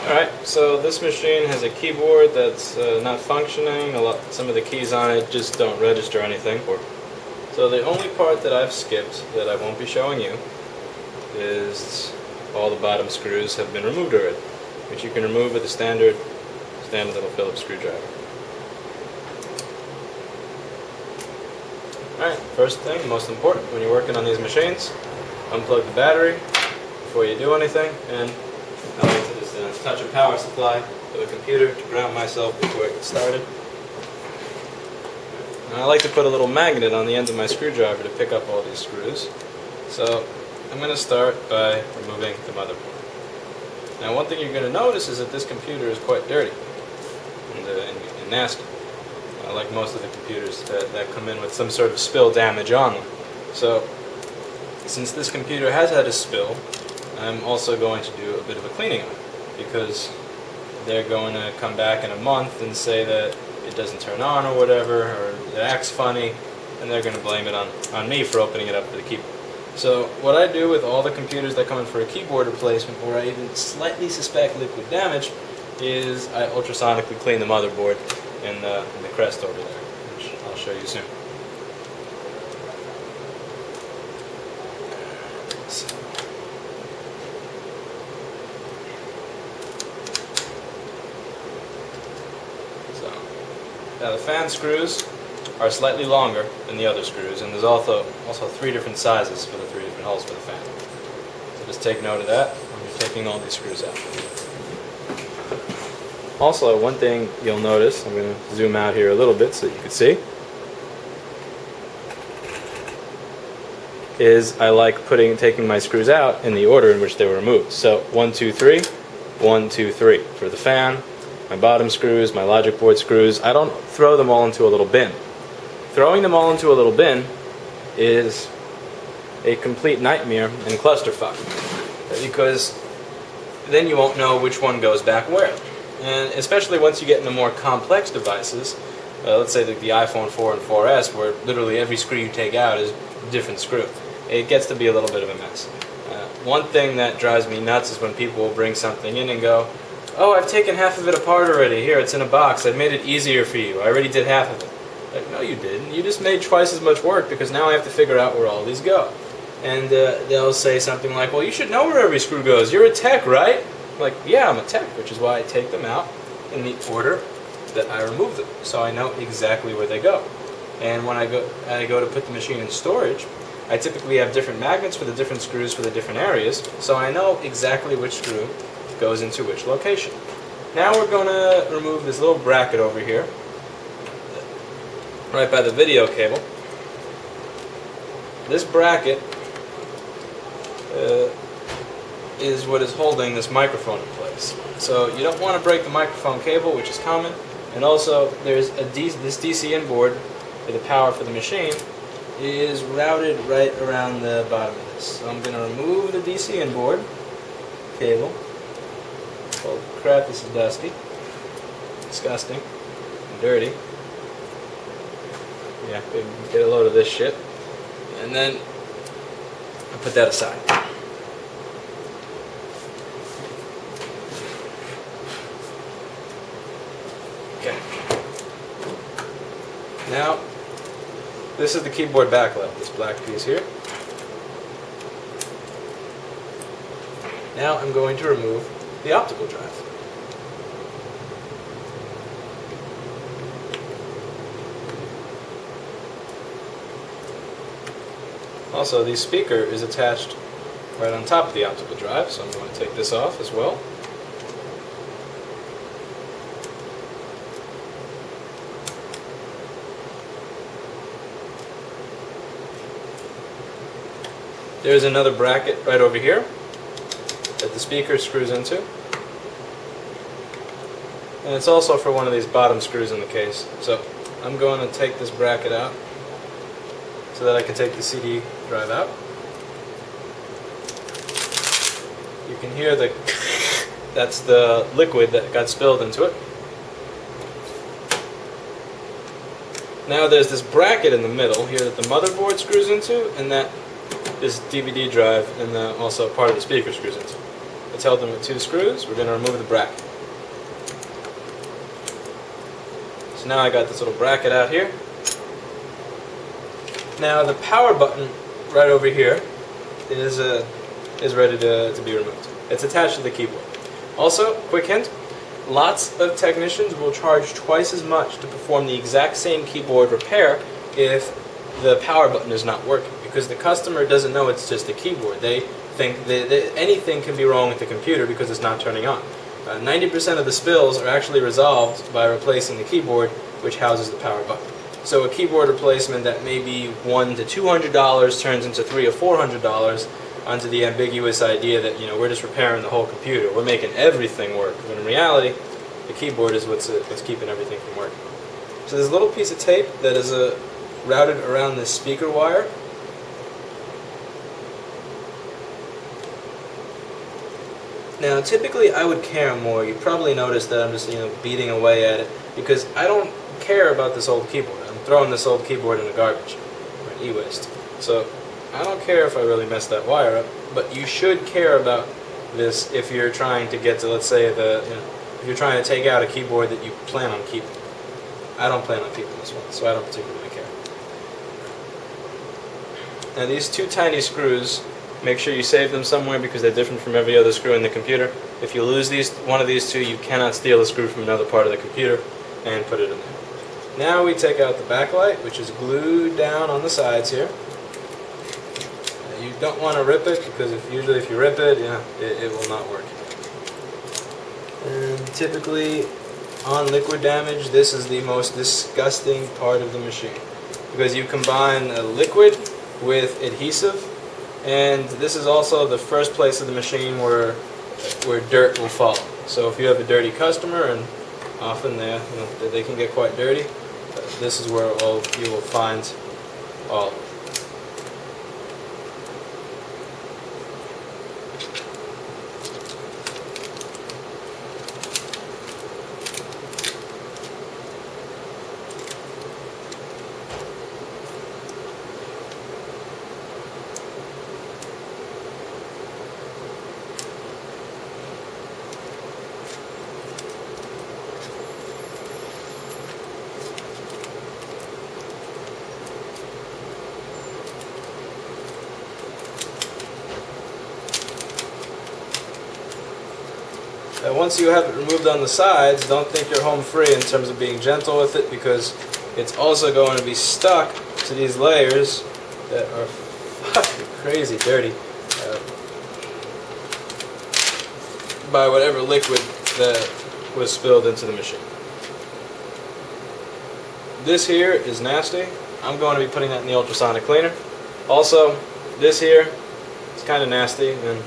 Alright, so this machine has a keyboard that's not functioning. Some of the keys on it just don't register anything. So the only part that I've skipped that I won't be showing you is all the bottom screws have been removed already, which you can remove with a standard little Phillips screwdriver. Alright, first thing, most important when you're working on these machines, unplug the battery before you do anything, and I like to just touch a power supply to the computer to ground myself before I get started. And I like to put a little magnet on the end of my screwdriver to pick up all these screws. So I'm going to start by removing the motherboard. Now one thing you're going to notice is that this computer is quite dirty and nasty. Like most of the computers that come in with some sort of spill damage on them. So since this computer has had a spill, I'm also going to do a bit of a cleaning on it, because they're going to come back in a month and say that it doesn't turn on or whatever, or it acts funny, and they're going to blame it on me for opening it up for the keyboard. So what I do with all the computers that come in for a keyboard replacement, or I even slightly suspect liquid damage, is I ultrasonically clean the motherboard in the crest over there, which I'll show you soon. So now the fan screws are slightly longer than the other screws, and there's also 3 different sizes for the 3 different holes for the fan. So just take note of that when you're taking all these screws out. Also, one thing you'll notice, I'm going to zoom out here a little bit so you can see, is I like taking my screws out in the order in which they were removed. So 1, 2, 3, 1, 2, 3 for the fan, my bottom screws, my logic board screws. I don't throw them all into a little bin. Throwing them all into a little bin is a complete nightmare and clusterfuck, because then you won't know which one goes back where. And especially once you get into more complex devices, let's say the iPhone 4 and 4S, where literally every screw you take out is a different screw. It gets to be a little bit of a mess. One thing that drives me nuts is when people will bring something in and go, "Oh, I've taken half of it apart already. Here, it's in a box. I've made it easier for you. I already did half of it." Like, no, you didn't. You just made twice as much work, because now I have to figure out where all these go. And they'll say something like, "Well, you should know where every screw goes. You're a tech, right?" I'm like, yeah, I'm a tech, which is why I take them out in the order that I remove them, so I know exactly where they go. And when I go to put the machine in storage, I typically have different magnets for the different screws for the different areas, so I know exactly which screw goes into which location. Now we're going to remove this little bracket over here, right by the video cable. This bracket is what is holding this microphone in place. So you don't want to break the microphone cable, which is common, and also there's this DC in board for the power for the machine is routed right around the bottom of this. So I'm going to remove the DC in board cable. Oh crap, this is dusty, disgusting, and dirty. Yeah, get a load of this shit, and then I'll put that aside. Okay. Now, this is the keyboard backlight, this black piece here. Now I'm going to remove the optical drive. Also, the speaker is attached right on top of the optical drive, so I'm going to take this off as well. There's another bracket right over here that the speaker screws into. And it's also for one of these bottom screws in the case. So I'm going to take this bracket out so that I can take the CD drive out. You can hear that's the liquid that got spilled into it. Now there's this bracket in the middle here that the motherboard screws into, and that this DVD drive and also part of the speaker screws into. It's held in with 2 screws. We're going to remove the bracket. So now I got this little bracket out here. Now the power button right over here is ready to be removed. It's attached to the keyboard. Also, quick hint, lots of technicians will charge twice as much to perform the exact same keyboard repair if the power button is not working, because the customer doesn't know it's just a keyboard. They think that anything can be wrong with the computer because it's not turning on. 90% of the spills are actually resolved by replacing the keyboard, which houses the power button. So a keyboard replacement that may be $100 to $200 turns into $300 or $400 onto the ambiguous idea that, you know, we're just repairing the whole computer, we're making everything work. When in reality, the keyboard is what's keeping everything from working. So there's a little piece of tape that is routed around this speaker wire. Now, typically I would care more. You probably noticed that I'm just, you know, beating away at it because I don't care about this old keyboard. I'm throwing this old keyboard in the garbage, or an e-waste. So I don't care if I really mess that wire up, but you should care about this if you're trying to get to, let's say, if you're trying to take out a keyboard that you plan on keeping. I don't plan on keeping this one, so I don't particularly care. Now these 2 tiny screws, make sure you save them somewhere because they're different from every other screw in the computer. If you lose one of these 2, you cannot steal a screw from another part of the computer and put it in there. Now we take out the backlight, which is glued down on the sides here. You don't want to rip it because usually if you rip it, you know, it will not work. And typically on liquid damage, this is the most disgusting part of the machine because you combine a liquid with adhesive, and this is also the first place of the machine where dirt will fall. So if you have a dirty customer, and often they can get quite dirty, this is where you will find all of it. Once you have it removed on the sides, don't think you're home free in terms of being gentle with it, because it's also going to be stuck to these layers that are fucking crazy dirty by whatever liquid that was spilled into the machine. This here is nasty. I'm going to be putting that in the ultrasonic cleaner. Also, this here is kind of nasty, and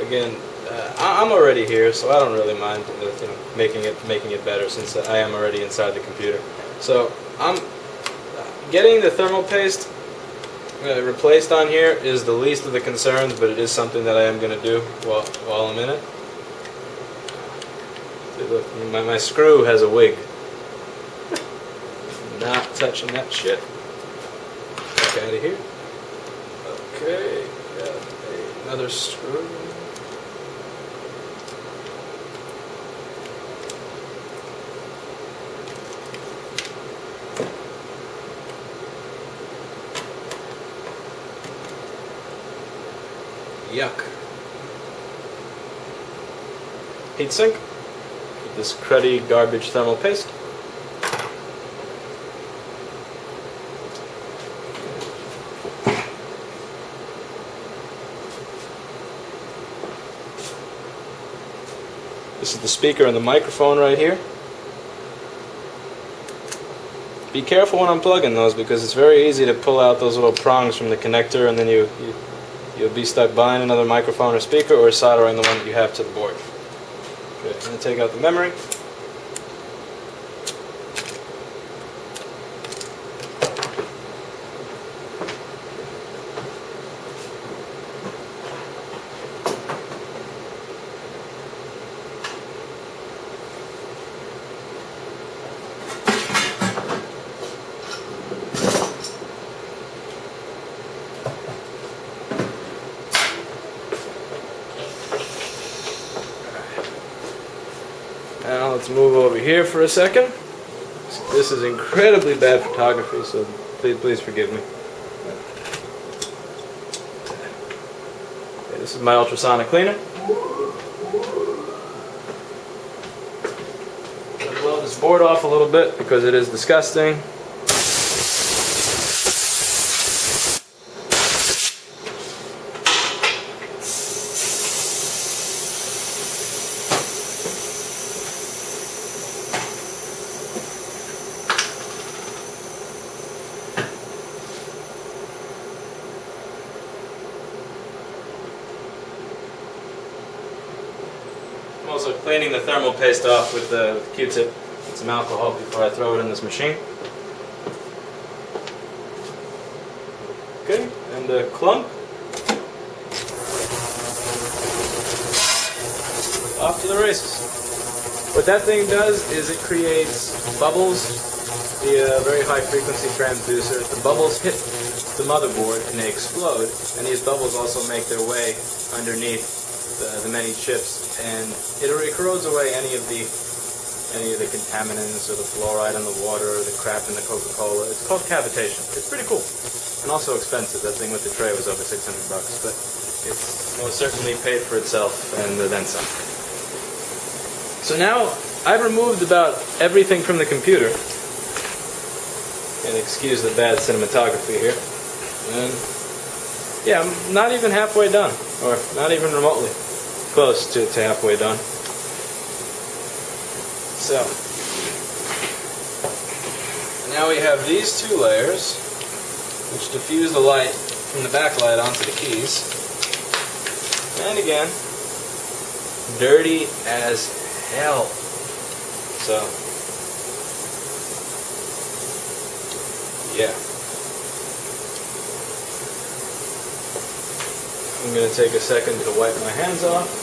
again, I'm already here, so I don't really mind making it better, since I am already inside the computer. So I'm getting the thermal paste replaced on here is the least of the concerns, but it is something that I am going to do while I'm in it. See, look, my screw has a wig. Not touching that shit. Back out of here. Okay, got another screw. Yuck. Heatsink. This cruddy garbage thermal paste. This is the speaker and the microphone right here. Be careful when unplugging those, because it's very easy to pull out those little prongs from the connector, and then you'll be stuck buying another microphone or speaker, or soldering the one that you have to the board. Okay, I'm going to take out the memory. let's move over here for a second. This is incredibly bad photography, so please forgive me. Okay, this is my ultrasonic cleaner. I'll blow this board off a little bit because it is disgusting. I'm also cleaning the thermal paste off with the Q-tip and some alcohol before I throw it in this machine. Okay, and the clump. Off to the races. What that thing does is it creates bubbles via a very high frequency transducer. The bubbles hit the motherboard and they explode, and these bubbles also make their way underneath the many chips, and it corrodes away any of the contaminants or the fluoride in the water or the crap in the Coca-Cola. It's called cavitation. It's pretty cool and also expensive. That thing with the tray was over $600, but it's most certainly paid for itself and then some. So now I've removed about everything from the computer, and excuse the bad cinematography here, and yeah, I'm not even halfway done, or not even remotely close to halfway done. So now we have these two layers which diffuse the light from the backlight onto the keys, and again, dirty as hell. So yeah, I'm going to take a second to wipe my hands off.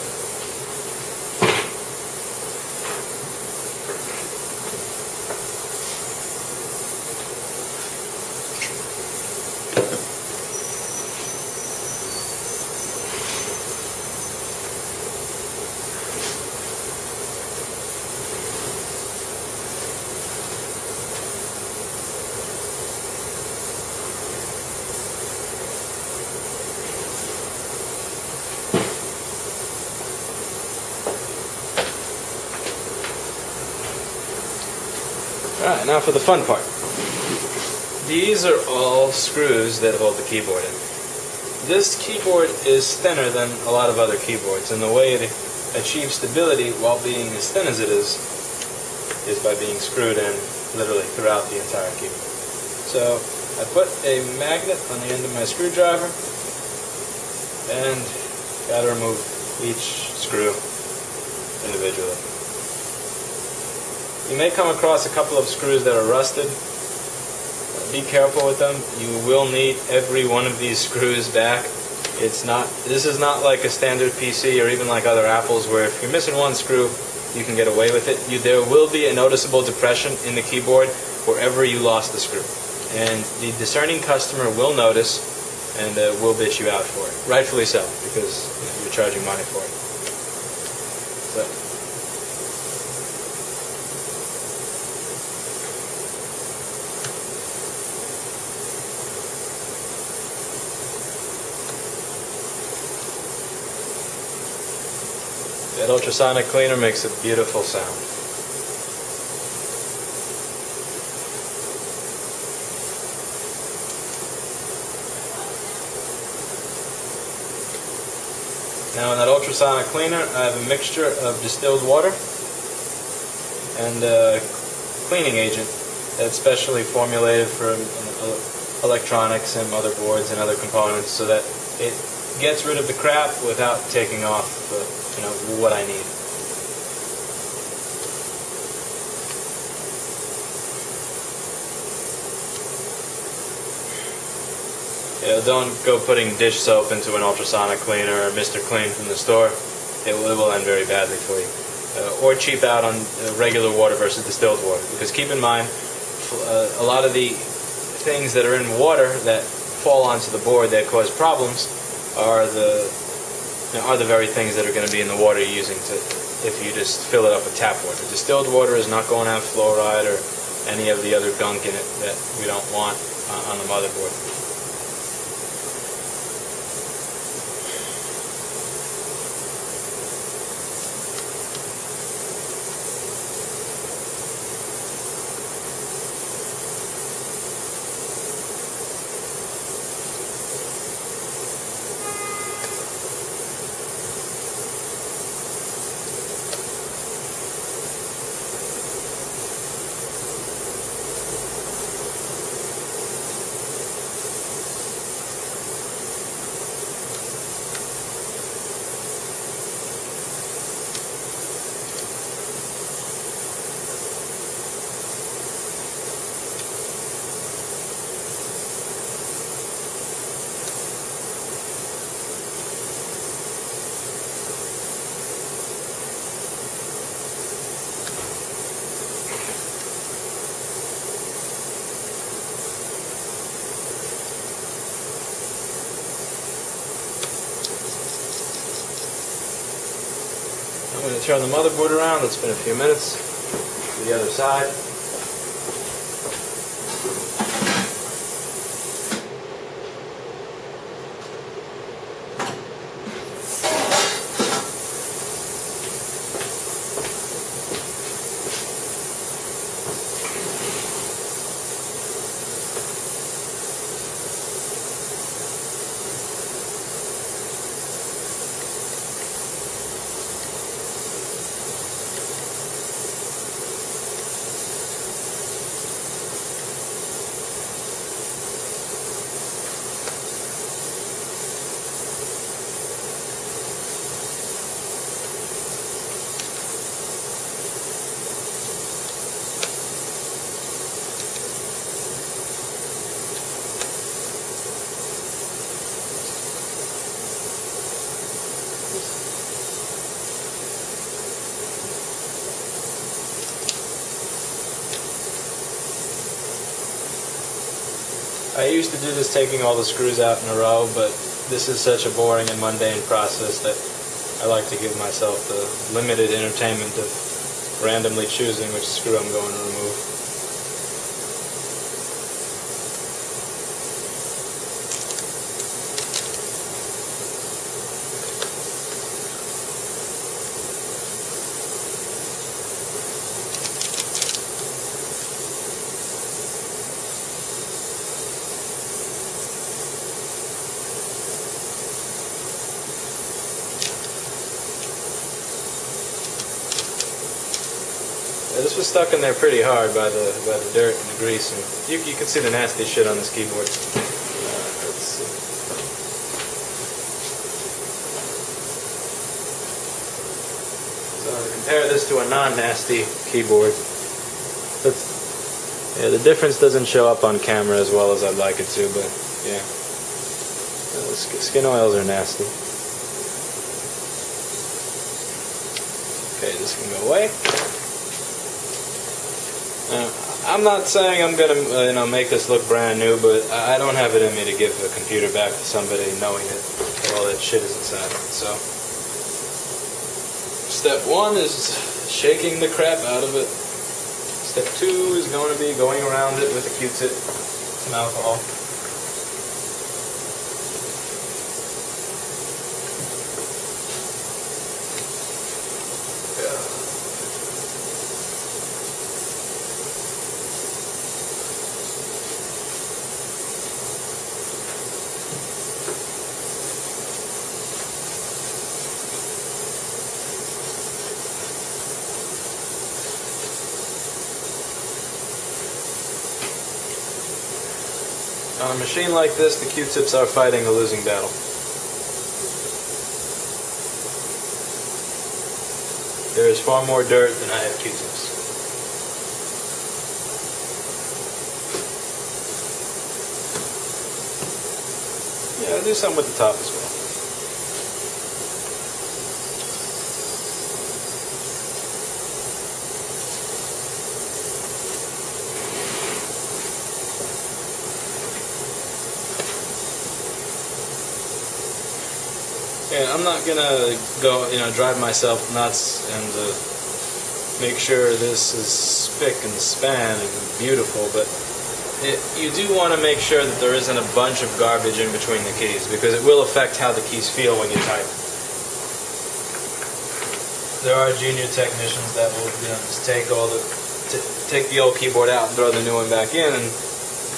Alright, now for the fun part. These are all screws that hold the keyboard in. This keyboard is thinner than a lot of other keyboards, and the way it achieves stability while being as thin as it is by being screwed in literally throughout the entire keyboard. So I put a magnet on the end of my screwdriver and got to remove each screw individually. You may come across a couple of screws that are rusted. Be careful with them. You will need every one of these screws back. This is not like a standard PC or even like other Apples where if you're missing one screw, you can get away with it. There will be a noticeable depression in the keyboard wherever you lost the screw. And the discerning customer will notice and will bitch you out for it. Rightfully so, because you're charging money for it. So, that ultrasonic cleaner makes a beautiful sound. Now in that ultrasonic cleaner, I have a mixture of distilled water and a cleaning agent that's specially formulated for electronics and motherboards and other components so that it gets rid of the crap without taking off what I need. Yeah, don't go putting dish soap into an ultrasonic cleaner or Mr. Clean from the store. It will end very badly for you. Or cheap out on regular water versus distilled water. Because keep in mind, a lot of the things that are in water that fall onto the board that cause problems are the are the very things that are going to be in the water you're using if you just fill it up with tap water. Distilled water is not going to have fluoride or any of the other gunk in it that we don't want on the motherboard. I'm going to turn the motherboard around. It's been a few minutes. To the other side. I used to do this taking all the screws out in a row, but this is such a boring and mundane process that I like to give myself the limited entertainment of randomly choosing which screw I'm going to remove. This was stuck in there pretty hard by the dirt and the grease, and you can see the nasty shit on this keyboard. Let's see. So to compare this to a non-nasty keyboard, the difference doesn't show up on camera as well as I'd like it to, but yeah, skin oils are nasty. Okay, this can go away. I'm not saying I'm gonna make this look brand new, but I don't have it in me to give a computer back to somebody knowing that all that shit is inside of it. So step 1 is shaking the crap out of it. Step 2 is going to be going around it with a Q-tip, some alcohol. On a machine like this, the Q-tips are fighting a losing battle. There is far more dirt than I have Q-tips. Yeah, I'll do something with the top as well. Yeah, I'm not gonna go, drive myself nuts and make sure this is spick and span and beautiful, but you do want to make sure that there isn't a bunch of garbage in between the keys, because it will affect how the keys feel when you type. There are junior technicians that will just take the old keyboard out and throw the new one back in, and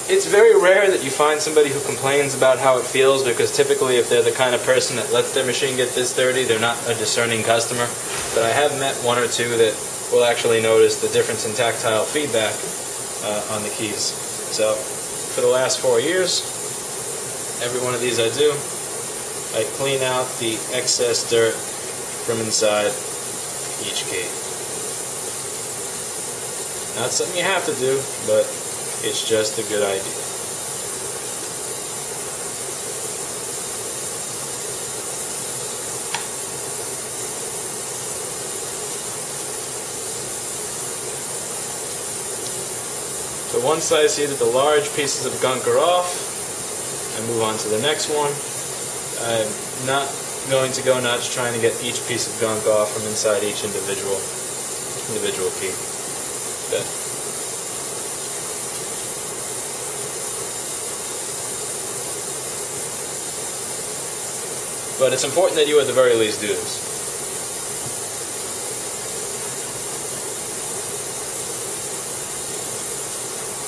it's very rare that you find somebody who complains about how it feels, because typically if they're the kind of person that lets their machine get this dirty, they're not a discerning customer. But I have met one or two that will actually notice the difference in tactile feedback on the keys. So for the last 4 years, every one of these I do, I clean out the excess dirt from inside each key. Not something you have to do, but it's just a good idea. So once I see that the large pieces of gunk are off, I move on to the next one. I'm not going to go nuts trying to get each piece of gunk off from inside each individual key. Good. But it's important that you at the very least do this.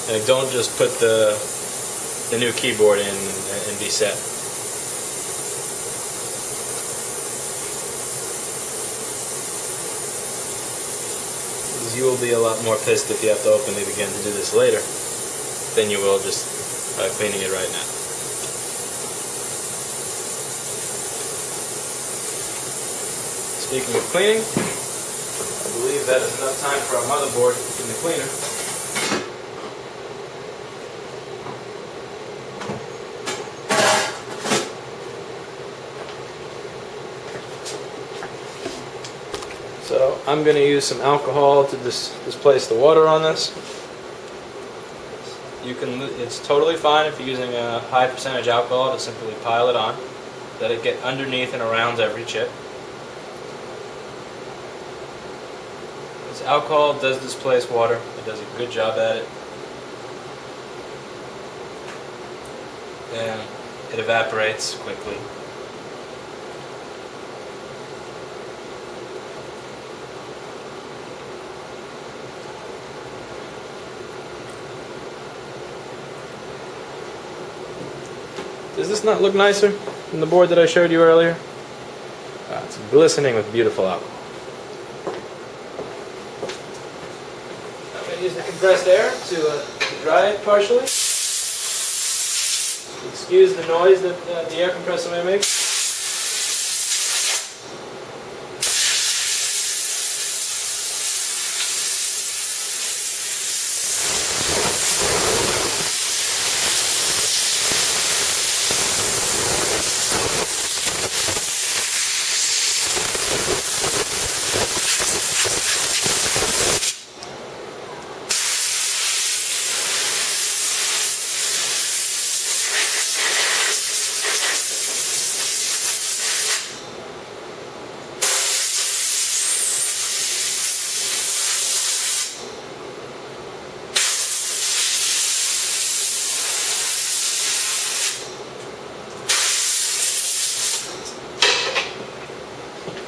Like, don't just put the new keyboard in and be set. Because you will be a lot more pissed if you have to open it again to do this later than you will just cleaning it right now. Speaking of cleaning, I believe that is enough time for our motherboard in the cleaner. So I'm going to use some alcohol to displace the water on this. It's totally fine if you're using a high percentage alcohol to simply pile it on. Let it get underneath and around every chip. This alcohol does displace water. It does a good job at it. And it evaporates quickly. Does this not look nicer than the board that I showed you earlier? It's glistening with beautiful alcohol. I'm going to use the compressed air to dry it partially. Excuse the noise that the air compressor may make.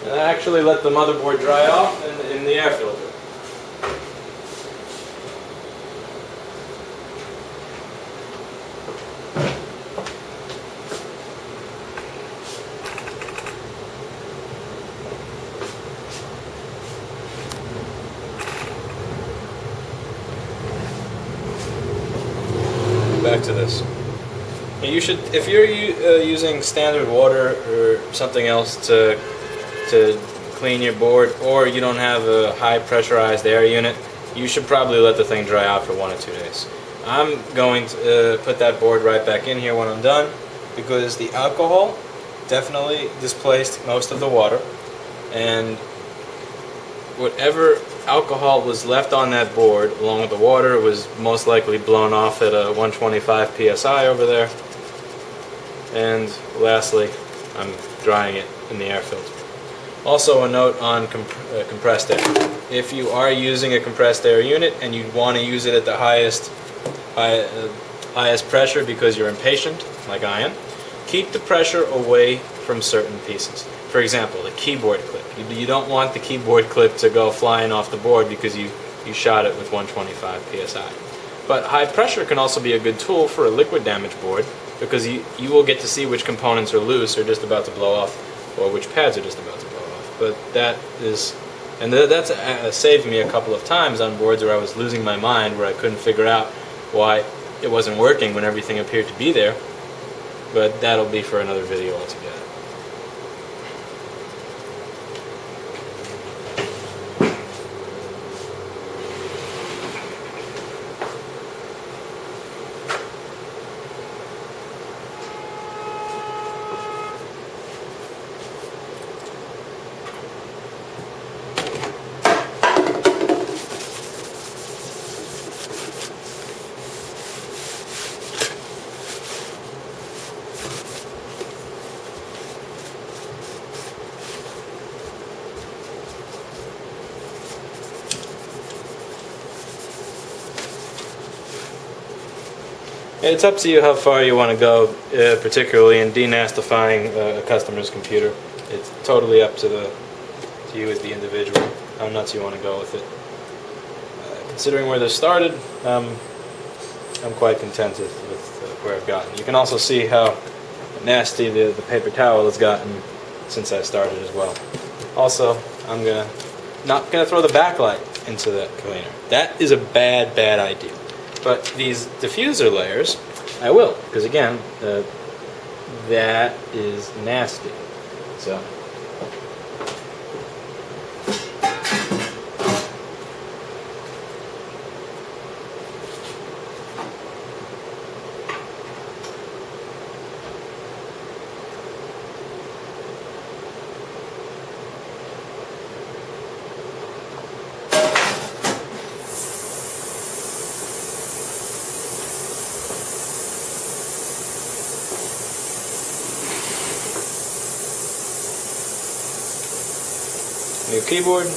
And I actually let the motherboard dry off in the air filter. Back to this. You should, if you're using standard water or something else to clean your board, or you don't have a high pressurized air unit, you should probably let the thing dry out for 1 or 2 days. I'm going to put that board right back in here when I'm done, because the alcohol definitely displaced most of the water, and whatever alcohol was left on that board along with the water was most likely blown off at a 125 psi over there. And lastly, I'm drying it in the air filter. Also a note on compressed air. If you are using a compressed air unit and you want to use it at the highest pressure because you're impatient, like I am, keep the pressure away from certain pieces. For example, the keyboard clip. You don't want the keyboard clip to go flying off the board because you shot it with 125 psi. But high pressure can also be a good tool for a liquid damage board because you will get to see which components are loose or just about to blow off, or which pads are just about to blow off. But that's saved me a couple of times on boards where I was losing my mind, where I couldn't figure out why it wasn't working when everything appeared to be there. But that'll be for another video altogether. It's up to you how far you want to go, particularly in denastifying a customer's computer. It's totally up to you as the individual, how nuts you want to go with it. Considering where this started, I'm quite contented with where I've gotten. You can also see how nasty the paper towel has gotten since I started as well. Also, I'm not gonna throw the backlight into the cleaner. That is a bad idea. But these diffuser layers, I will, because again, that is nasty. So. New keyboard.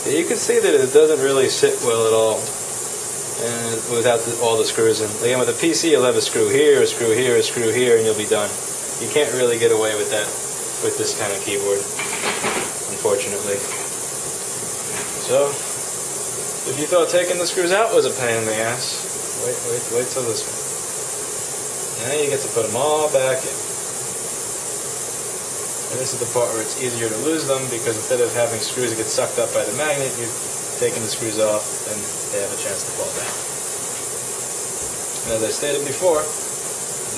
Yeah, you can see that it doesn't really sit well at all, and without all the screws in. Again, with a PC, you'll have a screw here, a screw here, a screw here, and you'll be done. You can't really get away with that with this kind of keyboard, unfortunately. So, if you thought taking the screws out was a pain in the ass, wait till this one. Now you get to put them all back in. And this is the part where it's easier to lose them, because instead of having screws that get sucked up by the magnet, you're taking the screws off and they have a chance to fall down. And as I stated before,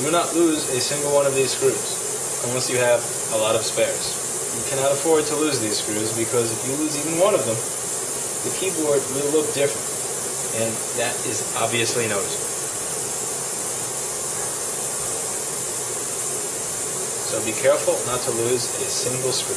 do not lose a single one of these screws unless you have a lot of spares. You cannot afford to lose these screws, because if you lose even one of them, the keyboard will look different, and that is obviously noticeable. So be careful not to lose a single screw.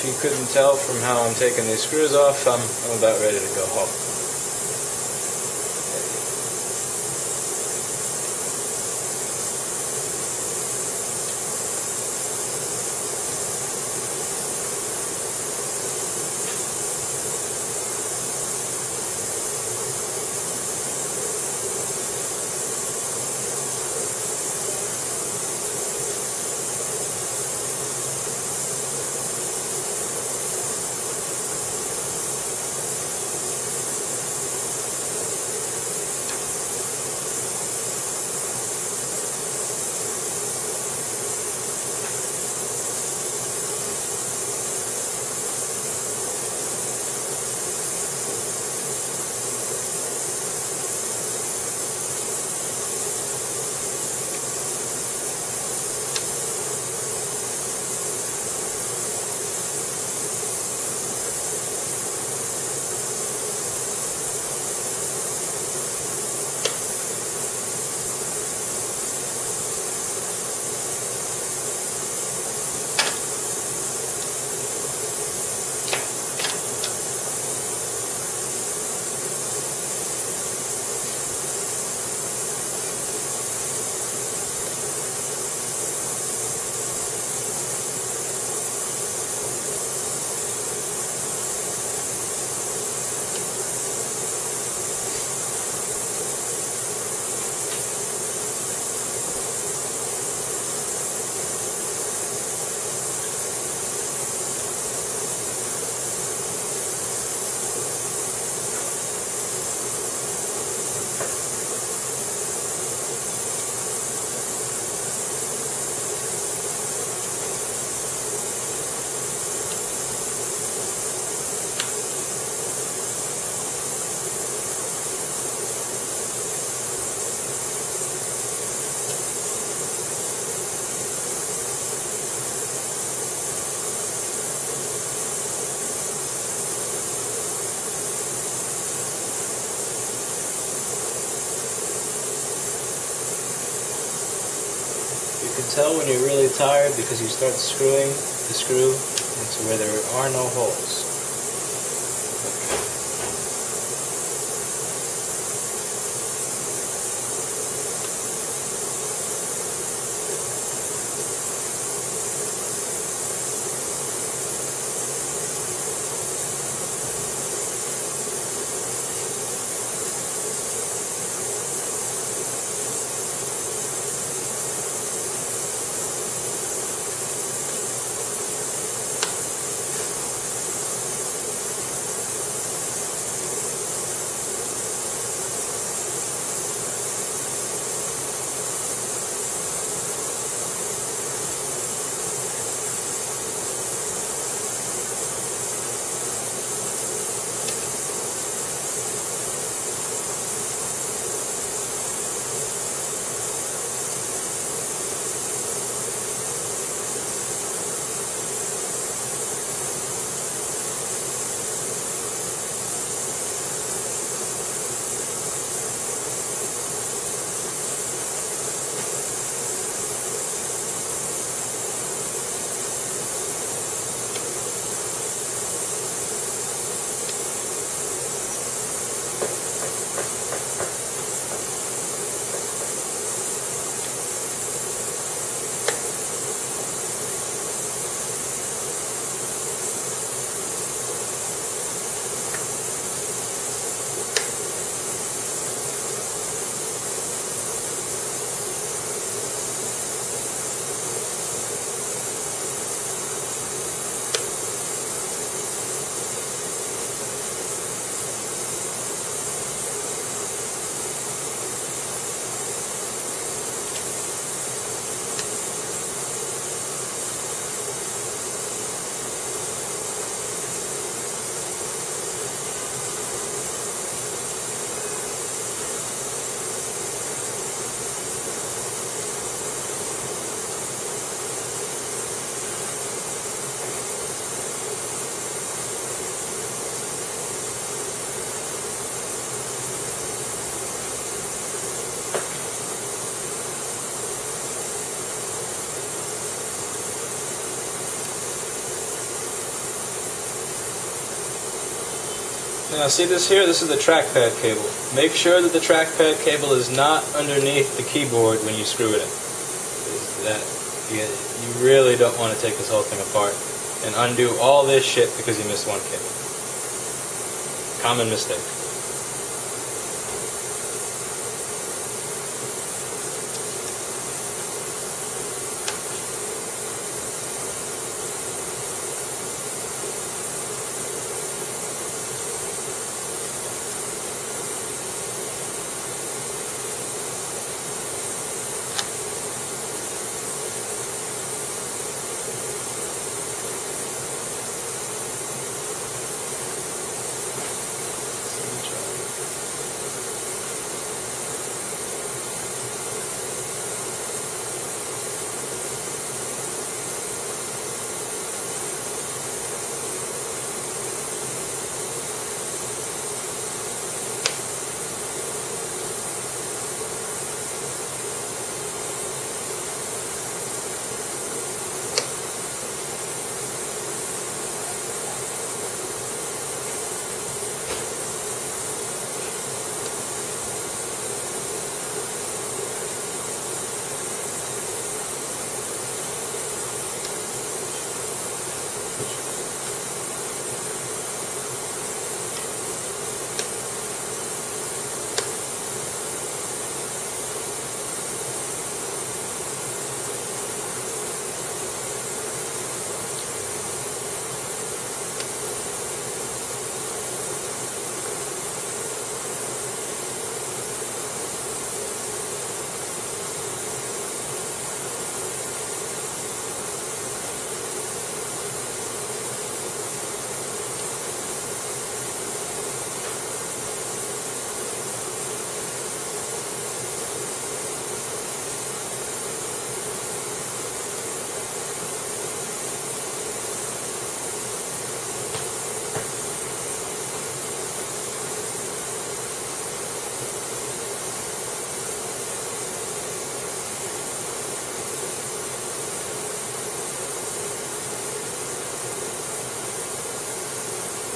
If you couldn't tell from how I'm taking these screws off, I'm about ready to go home. You can tell when you're really tired because you start screwing the screw into where there are no holes. Now see this here? This is the trackpad cable. Make sure that the trackpad cable is not underneath the keyboard when you screw it in. You really don't want to take this whole thing apart and undo all this shit because you missed one cable. Common mistake.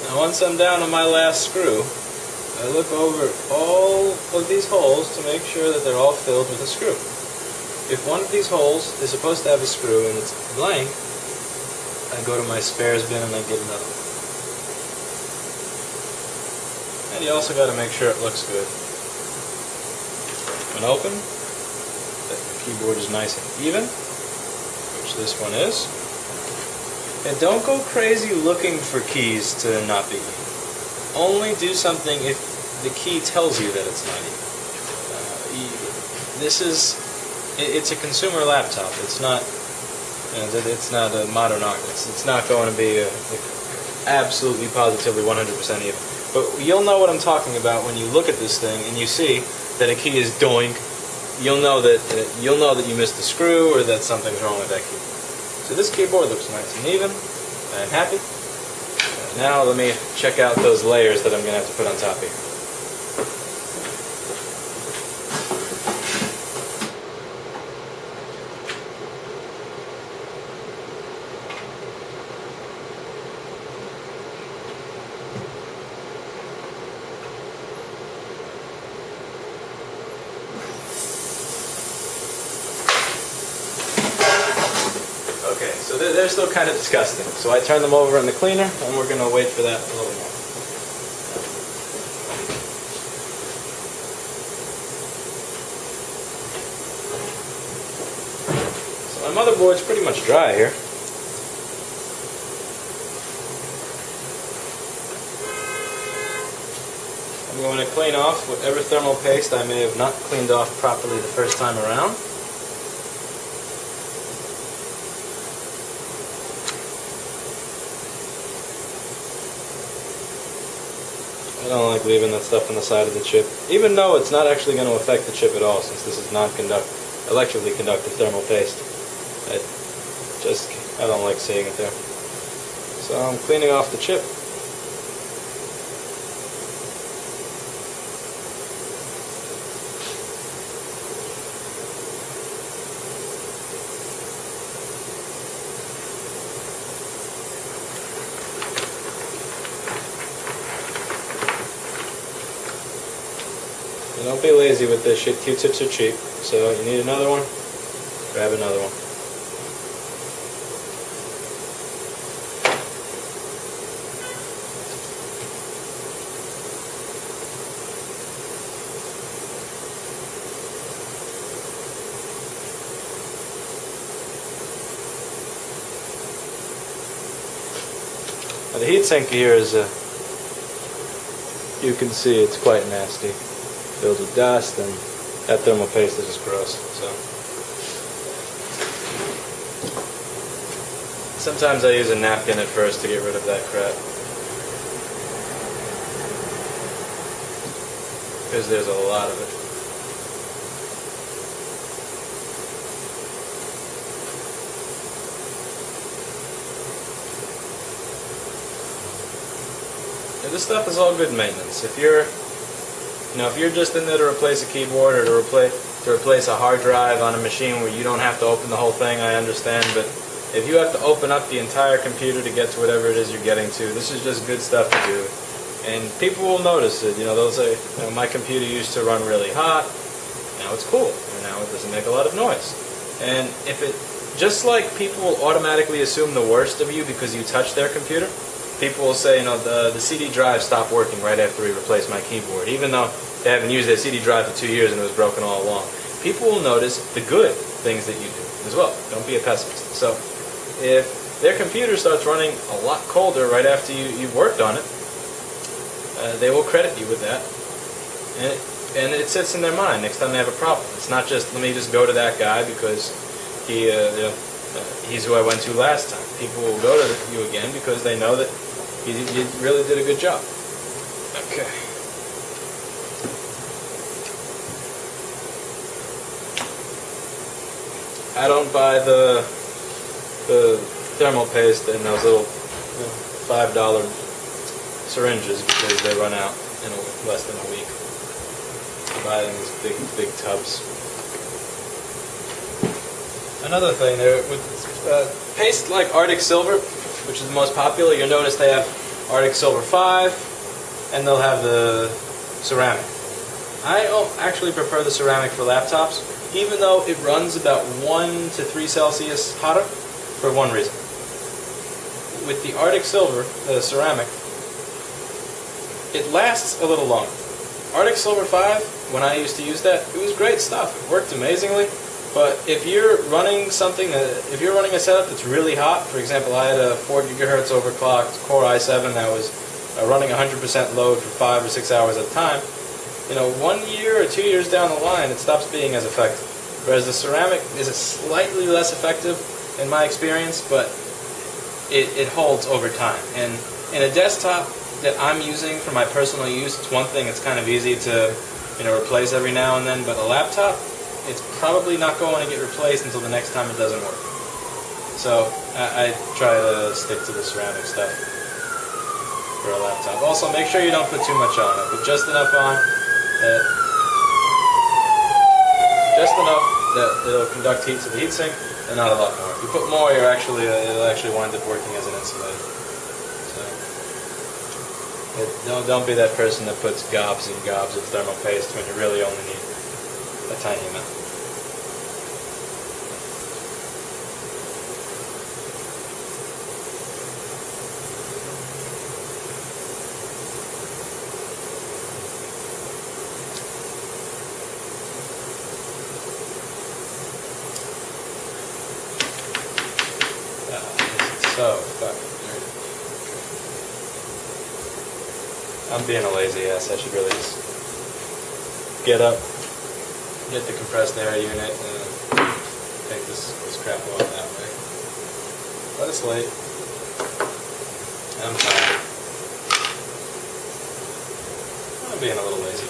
Now once I'm down on my last screw, I look over all of these holes to make sure that they're all filled with a screw. If one of these holes is supposed to have a screw and it's blank, I go to my spares bin and I get another one. And you also got to make sure it looks good. When open, that the keyboard is nice and even, which this one is. And don't go crazy looking for keys to not be even. Only do something if the key tells you that it's not even. It's a consumer laptop. It's not a modern art. It's not going to be absolutely positively 100% even. But you'll know what I'm talking about when you look at this thing and you see that a key is doink. You'll know that you missed a screw or that something's wrong with that keyboard. So this keyboard looks nice and even. I'm happy. Now let me check out those layers that I'm going to have to put on top here. Okay, so they're still kind of disgusting. So I turn them over in the cleaner, and we're going to wait for that a little more. So my motherboard's pretty much dry here. I'm going to clean off whatever thermal paste I may have not cleaned off properly the first time around. I don't like leaving that stuff on the side of the chip, even though it's not actually going to affect the chip at all, since this is electrically conductive thermal paste. I don't like seeing it there. So I'm cleaning off the chip. And don't be lazy with this shit. Q-tips are cheap. So you need another one, grab another one. Now the heatsink here is, you can see it's quite nasty. Filled with dust, and that thermal paste is just gross. So sometimes I use a napkin at first to get rid of that crap, because there's a lot of it. And this stuff is all good maintenance. If you're just in there to replace a keyboard or to replace a hard drive on a machine where you don't have to open the whole thing, I understand. But if you have to open up the entire computer to get to whatever it is you're getting to, this is just good stuff to do. And people will notice it. They'll say, my computer used to run really hot. Now it's cool. And now it doesn't make a lot of noise. And just like people will automatically assume the worst of you because you touch their computer, people will say, the CD drive stopped working right after we replaced my keyboard, even though they haven't used their CD drive for 2 years and it was broken all along. People will notice the good things that you do as well. Don't be a pessimist. So if their computer starts running a lot colder right after you've worked on it, they will credit you with that. And it sits in their mind next time they have a problem. It's not just, let me just go to that guy because he's who I went to last time. People will go to you again because they know that you really did a good job. Okay. I don't buy the thermal paste in those little $5 syringes because they run out in less than a week. I buy them in these big tubs. Another thing there, with paste like Arctic Silver, which is the most popular, you'll notice they have Arctic Silver 5, and they'll have the ceramic. I actually prefer the ceramic for laptops, even though it runs about 1 to 3 Celsius hotter, for one reason. With the Arctic Silver, the ceramic, it lasts a little longer. Arctic Silver 5, when I used to use that, it was great stuff. It worked amazingly. But if you're running a setup that's really hot, for example, I had a 4 gigahertz overclocked Core i7 that was running 100% load for 5 or 6 hours at a time, 1 year or 2 years down the line, it stops being as effective. Whereas the ceramic is slightly less effective in my experience, but it holds over time. And in a desktop that I'm using for my personal use, it's one thing, it's kind of easy to replace every now and then, but a laptop, it's probably not going to get replaced until the next time it doesn't work. So I try to stick to the ceramic stuff for a laptop. Also, make sure you don't put too much on it. Put just enough on that it'll conduct heat to the heatsink, and not a lot more. If you put more, it'll actually wind up working as an insulator. So don't be that person that puts gobs and gobs of thermal paste when you really only need a tiny amount. So fucking dirty. I'm being a lazy ass. I should really just get up, get the compressed air unit, and take this crap off that way. But it's late. I'm tired. I'm being a little lazy.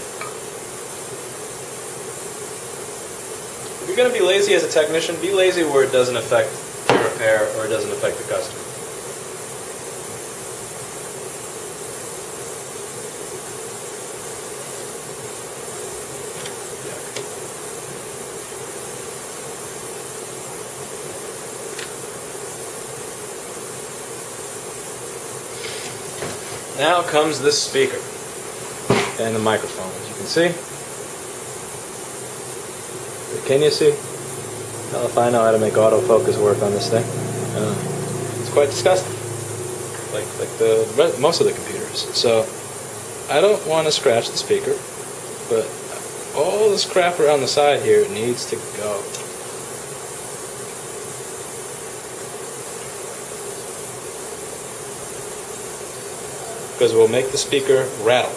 If you're going to be lazy as a technician, be lazy where it doesn't affect your repair or it doesn't affect the customer. Now comes this speaker and the microphone, as you can see. Can you see? Well, if I know how to make autofocus work on this thing. It's quite disgusting. Like most of the computers. So I don't want to scratch the speaker, but all this crap around the side here needs to go. Because we'll make the speaker rattle.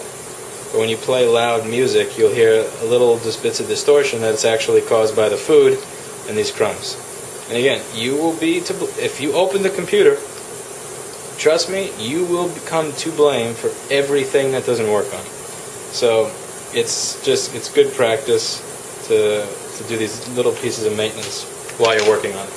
But when you play loud music, you'll hear a little bits of distortion that's actually caused by the food and these crumbs. And again, you will be if you open the computer, trust me, you will become to blame for everything that doesn't work on it. So it's good practice to do these little pieces of maintenance while you're working on it.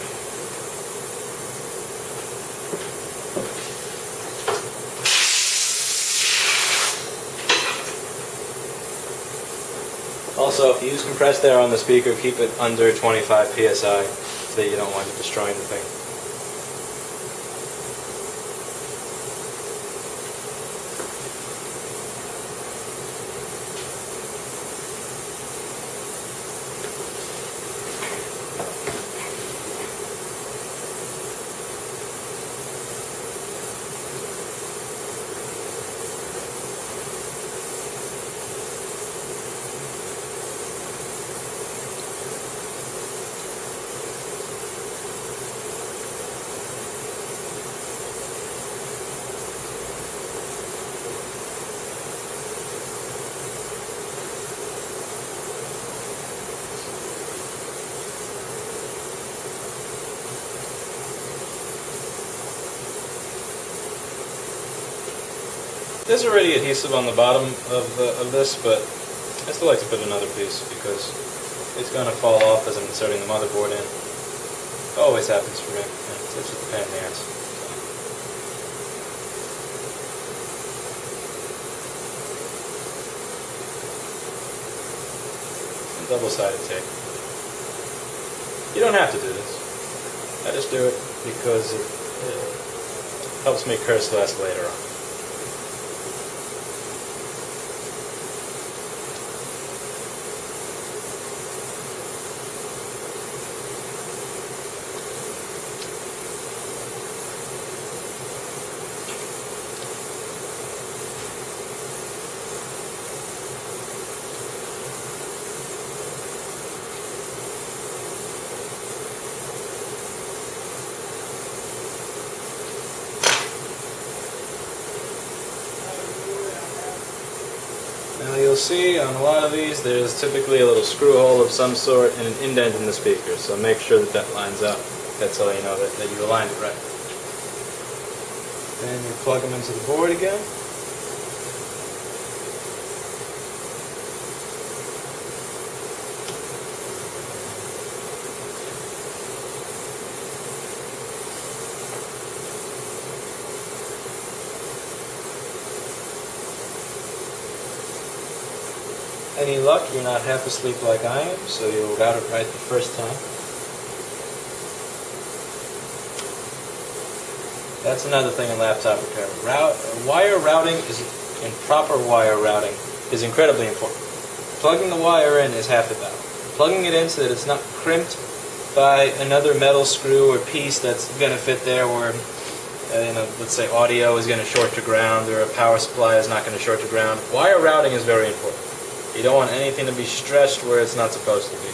Also, if you use compressed air on the speaker, keep it under 25 psi so that you don't wind up destroying the thing. There's already adhesive on the bottom of this, but I still like to put another piece because it's going to fall off as I'm inserting the motherboard in. It always happens for me. Yeah, it's just a pain in the ass. And double-sided tape. You don't have to do this. I just do it because it helps me curse less later on. Now you'll see on a lot of these there's typically a little screw hole of some sort and an indent in the speaker, so make sure that that lines up. That's how you know that you aligned it right. Then you plug them into the board again. Any luck, you're not half asleep like I am, so you'll route it right the first time. That's another thing in laptop repair. Wire routing and proper wire routing is incredibly important. Plugging the wire in is half the battle. Plugging it in so that it's not crimped by another metal screw or piece that's going to fit there where, let's say audio is going to short to ground or a power supply is not going to short to ground. Wire routing is very important. You don't want anything to be stretched where it's not supposed to be.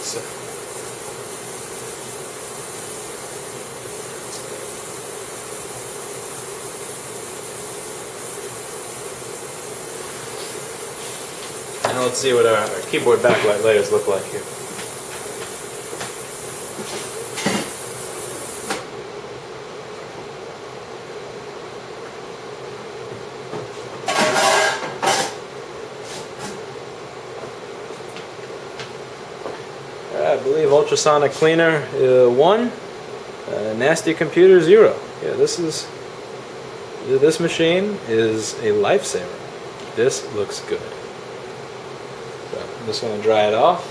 So. Now let's see what our keyboard backlight layers look like here. I believe Ultrasonic Cleaner 1, Nasty Computer 0. Yeah, this machine is a lifesaver. This looks good. So I'm just going to dry it off.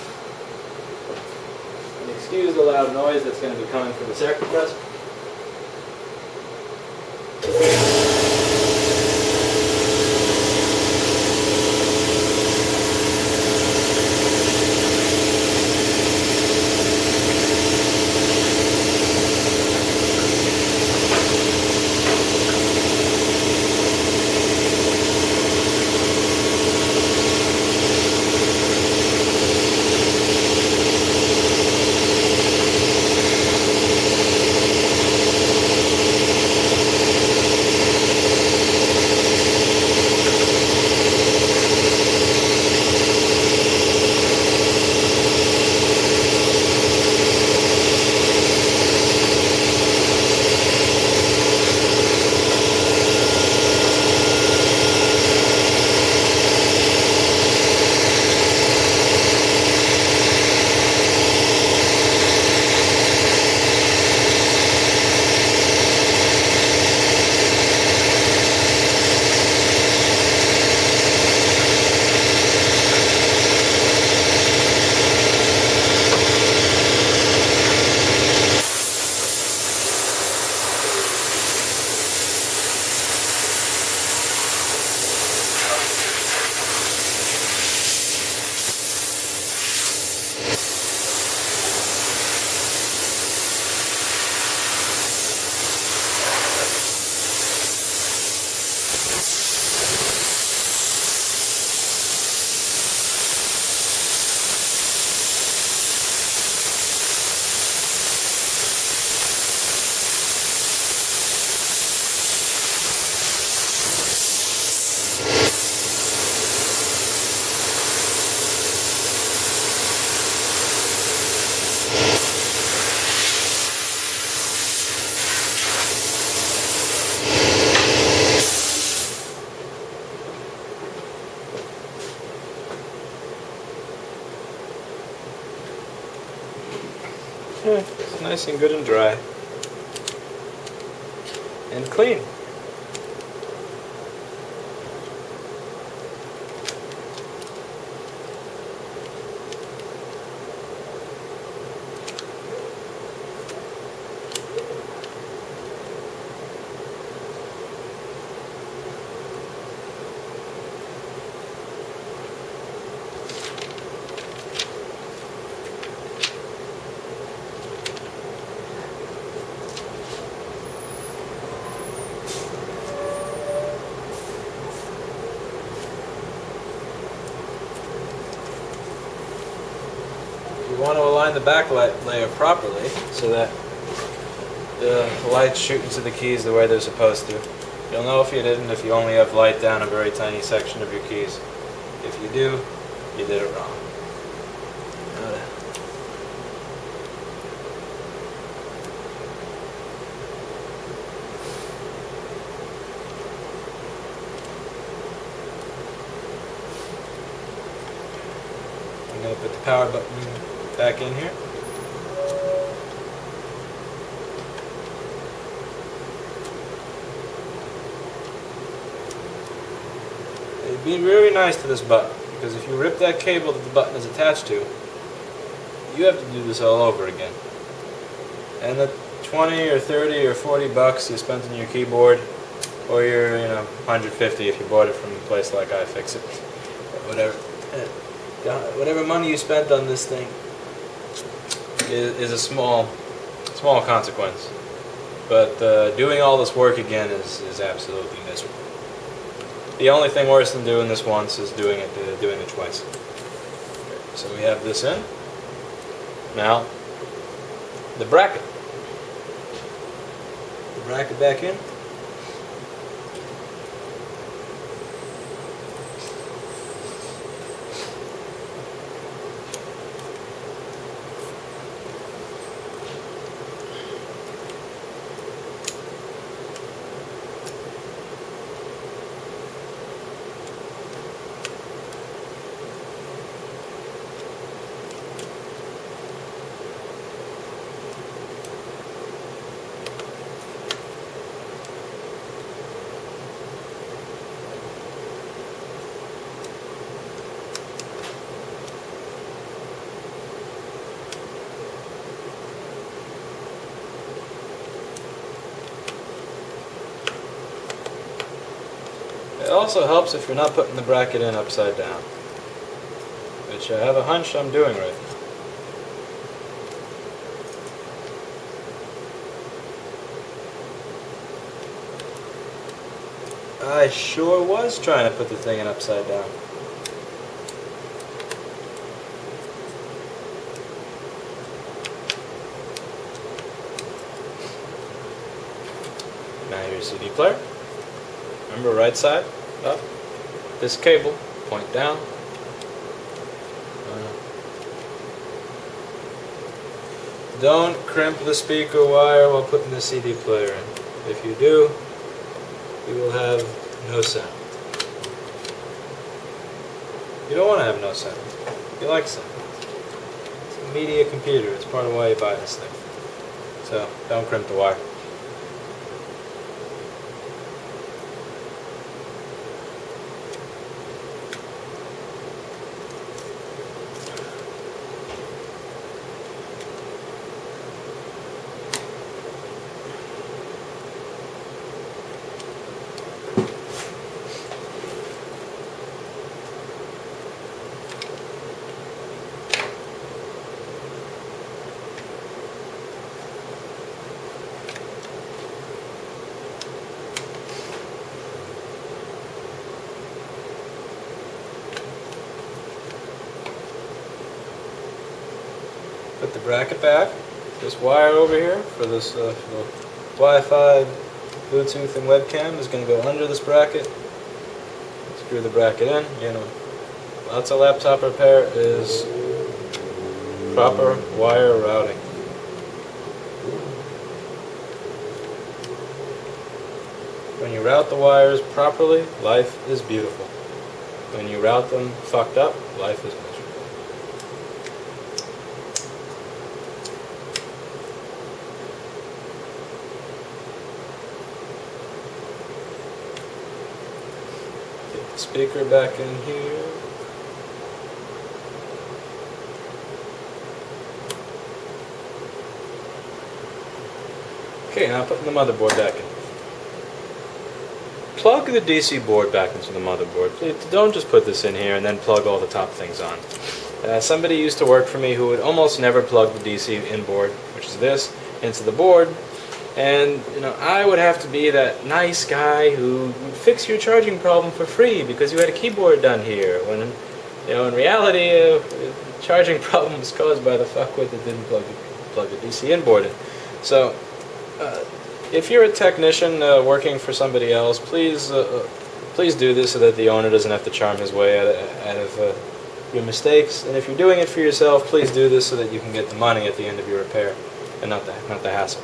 And excuse the loud noise that's going to be coming from the circuit press. nice and good and dry. And clean. You want to align the backlight layer properly so that the lights shoot into the keys the way they're supposed to. You'll know if you didn't if you only have light down a very tiny section of your keys. If you do, you did it wrong. I'm going to put the power button back in here. It'd be very nice to this button, because if you rip that cable that the button is attached to, you have to do this all over again. And the 20 or 30 or 40 bucks you spent on your keyboard, or your 150 if you bought it from a place like iFixit, or whatever. Whatever money you spent on this thing is a small consequence. But doing all this work again is absolutely miserable. The only thing worse than doing this once is doing it twice. So we have this in. Now, the bracket. The bracket back in. It also helps if you're not putting the bracket in upside down, which I have a hunch I'm doing right now. I sure was trying to put the thing in upside down. Now your CD player. Remember, right side up. This cable, point down. Don't crimp the speaker wire while putting the CD player in. If you do, you will have no sound. You don't want to have no sound. You like sound. It's a media computer. It's part of why you buy this thing. So, don't crimp the wire. Put the bracket back. This wire over here for this Wi-Fi, Bluetooth, and webcam is going to go under this bracket. Screw the bracket in. Lots of laptop repair is proper wire routing. When you route the wires properly, life is beautiful. When you route them fucked up, life is miserable. speaker back in here. Okay, now putting the motherboard back in. Plug the DC board back into the motherboard. Please don't just put this in here and then plug all the top things on. Somebody used to work for me who would almost never plug the DC inboard, which is this, into the board. And I would have to be that nice guy who would fix your charging problem for free because you had a keyboard done here. When in reality, the charging problem was caused by the fuckwit that didn't plug the DC inboard in. So, if you're a technician working for somebody else, please do this so that the owner doesn't have to charm his way out of your mistakes. And if you're doing it for yourself, please do this so that you can get the money at the end of your repair and not the hassle.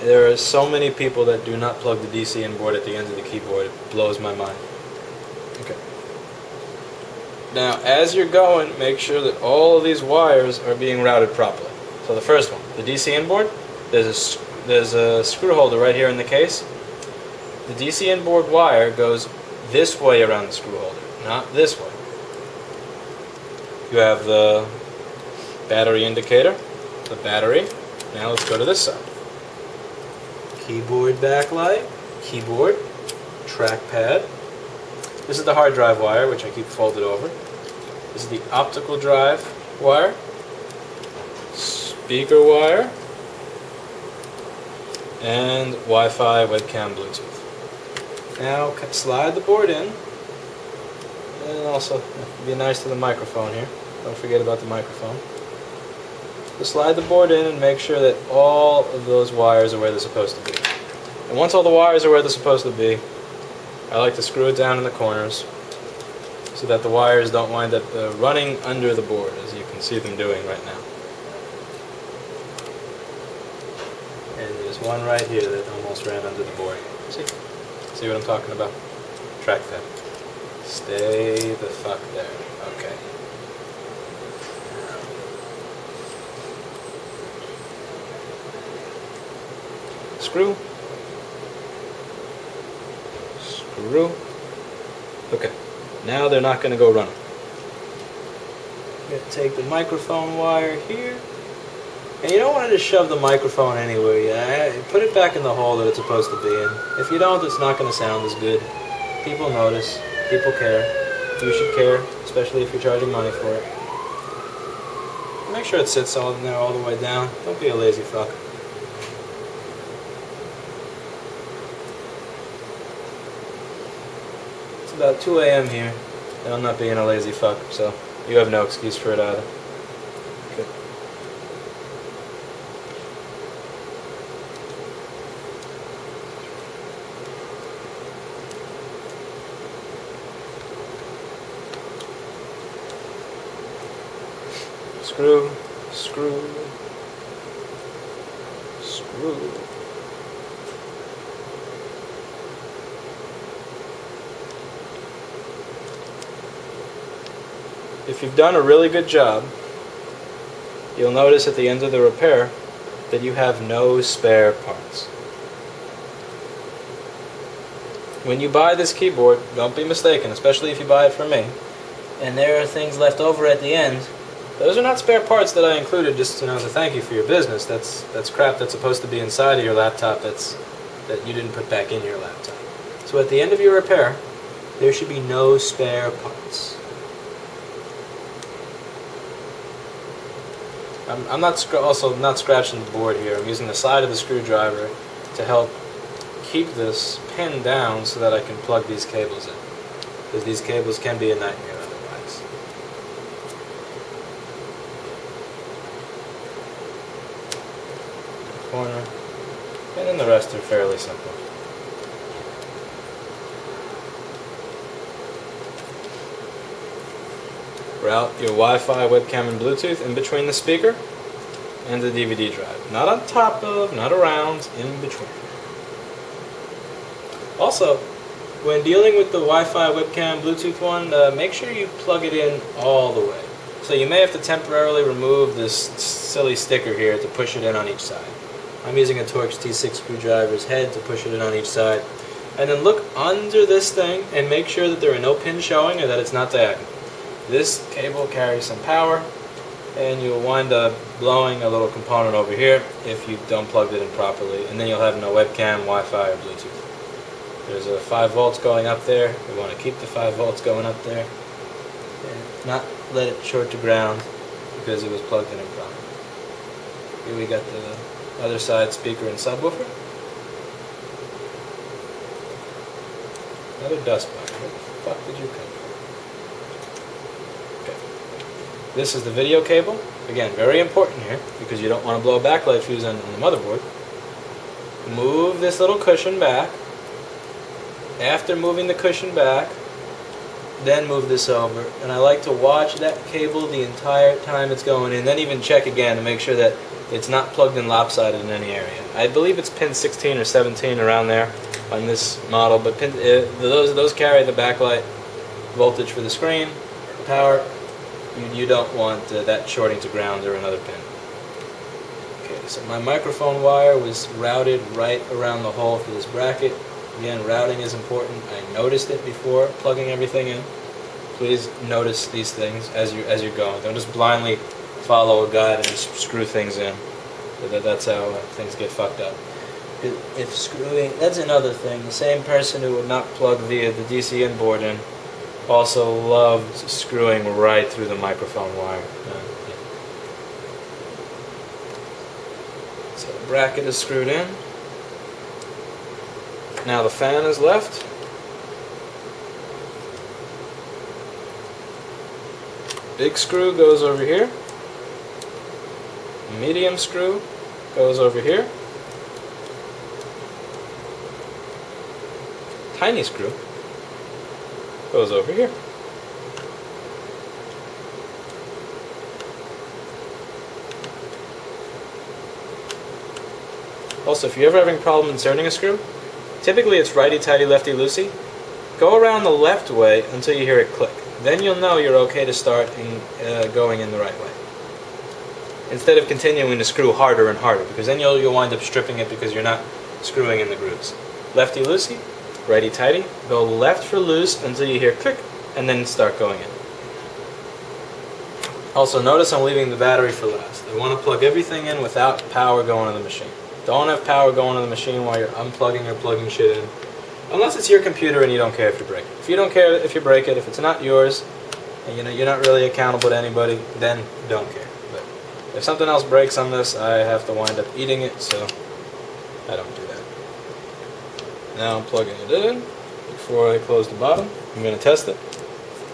There are so many people that do not plug the DC inboard at the end of the keyboard. It blows my mind. Okay. Now, as you're going, make sure that all of these wires are being routed properly. So the first one, the DC inboard, there's a screw holder right here in the case. The DC inboard wire goes this way around the screw holder, not this way. You have the battery indicator, the battery. Now let's go to this side. Keyboard backlight, keyboard, trackpad. This is the hard drive wire, which I keep folded over. This is the optical drive wire, speaker wire, and Wi-Fi, webcam, Bluetooth. Now slide the board in, and also be nice to the microphone here. Don't forget about the microphone. Just slide the board in and make sure that all of those wires are where they're supposed to be. And once all the wires are where they're supposed to be, I like to screw it down in the corners so that the wires don't wind up running under the board, as you can see them doing right now. And there's one right here that almost ran under the board. See what I'm talking about? Trackpad. Stay the fuck there. Okay. Screw. Screw. Okay. Now they're not going to go running. I'm going to take the microphone wire here. And you don't want to just shove the microphone anywhere. Put it back in the hole that it's supposed to be in. If you don't, it's not going to sound as good. People notice. People care. You should care, especially if you're charging money for it. Make sure it sits all in there all the way down. Don't be a lazy fuck. It's about 2 a.m. here, and I'm not being a lazy fuck, so you have no excuse for it either. Okay. Screw, screw, screw. If you've done a really good job, you'll notice at the end of the repair that you have no spare parts. When you buy this keyboard, don't be mistaken, especially if you buy it from me, and there are things left over at the end. Those are not spare parts that I included just as a thank you for your business. That's crap that's supposed to be inside of your laptop that you didn't put back in your laptop. So at the end of your repair, there should be no spare parts. I'm also not scratching the board here. I'm using the side of the screwdriver to help keep this pinned down so that I can plug these cables in. Because these cables can be a nightmare otherwise. Corner. And then the rest are fairly simple. Route your Wi-Fi, webcam, and Bluetooth in between the speaker and the DVD drive. Not on top of, not around, in between. Also, when dealing with the Wi-Fi, webcam, Bluetooth one, make sure you plug it in all the way. So you may have to temporarily remove this silly sticker here to push it in on each side. I'm using a Torx T6 screwdriver's head to push it in on each side. And then look under this thing and make sure that there are no pins showing or that it's not diagonal. This cable carries some power, and you'll wind up blowing a little component over here if you don't plug it in properly, and then you'll have no webcam, Wi-Fi, or Bluetooth. There's a 5 volts going up there. We want to keep the 5 volts going up there and not let it short to ground because it was plugged in improperly. Here we got the other side speaker and subwoofer. Another dust bunny. Where the fuck did you come from? Okay. This is the video cable. Again, very important here because you don't want to blow a backlight fuse on the motherboard. Move this little cushion back. After moving the cushion back, then move this over. And I like to watch that cable the entire time it's going in, then even check again to make sure that it's not plugged in lopsided in any area. I believe it's pin 16 or 17 around there on this model, but those carry the backlight voltage for the screen, the power. You don't want that shorting to ground or another pin. Okay, so my microphone wire was routed right around the hole for this bracket. Again, routing is important. I noticed it before plugging everything in. Please notice these things as you're going. Don't just blindly follow a guide and just screw things in. That's how things get fucked up. If screwing, that's another thing. The same person who would not plug the DC in board in also loved screwing right through the microphone wire. So the bracket is screwed in. Now the fan is left. Big screw goes over here. Medium screw goes over here. Tiny screw goes over here. Also, if you're ever having a problem inserting a screw, typically it's righty-tighty, lefty-loosey. Go around the left way until you hear it click. Then you'll know you're okay to start going in the right way. Instead of continuing to screw harder and harder, because then you'll wind up stripping it because you're not screwing in the grooves. Lefty-loosey, righty-tighty, go left for loose until you hear click, and then start going in. Also, notice I'm leaving the battery for last. I want to plug everything in without power going to the machine. Don't have power going to the machine while you're unplugging or plugging shit in. Unless it's your computer and you don't care if you break it. If you don't care if you break it, if it's not yours, and you're not really accountable to anybody, then don't care. But if something else breaks on this, I have to wind up eating it, so I don't do that. Now I'm plugging it in before I close the bottom. I'm going to test it.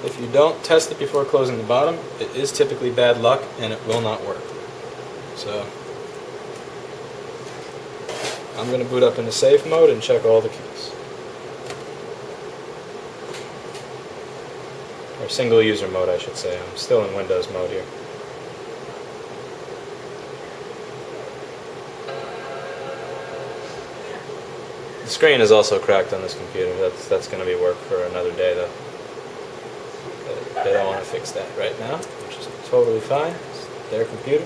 If you don't test it before closing the bottom, it is typically bad luck and it will not work. So I'm going to boot up into safe mode and check all the keys. Or single user mode, I should say. I'm still in Windows mode here. The screen is also cracked on this computer. That's going to be work for another day, though. They don't want to fix that right now, which is totally fine. It's their computer.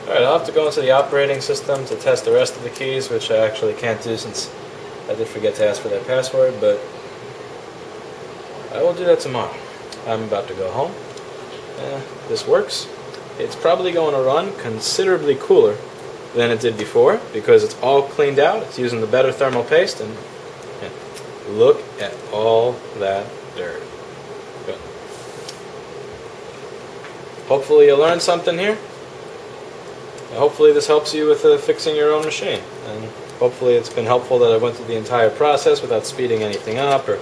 Alright, I'll have to go into the operating system to test the rest of the keys, which I actually can't do since I did forget to ask for that password, but I will do that tomorrow. I'm about to go home. This works. It's probably going to run considerably cooler than it did before because it's all cleaned out. It's using the better thermal paste, and look at all that dirt. Good. Hopefully you learned something here. Hopefully this helps you with fixing your own machine, and hopefully it's been helpful that I went through the entire process without speeding anything up or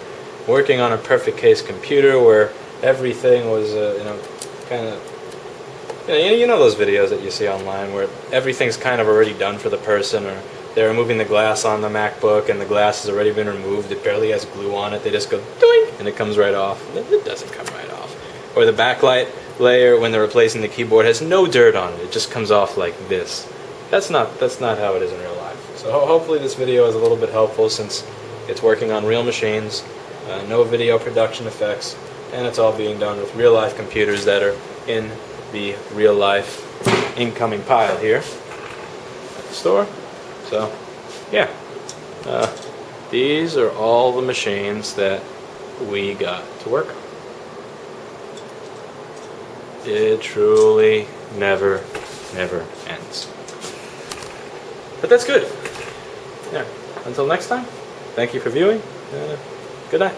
working on a perfect case computer where everything was kind of you know those videos that you see online where everything's kind of already done for the person, or they're removing the glass on the MacBook and the glass has already been removed, it barely has glue on it, they just go doink and it comes right off. It doesn't come right off. Or the backlight layer when they're replacing the keyboard has no dirt on it. It just comes off like this. That's not how it is in real life. So hopefully this video is a little bit helpful, since it's working on real machines, no video production effects, and it's all being done with real life computers that are in the real life incoming pile here at the store. So yeah, these are all the machines that we got to work on. It truly never ends. But that's good. Yeah. Until next time, thank you for viewing. Good night.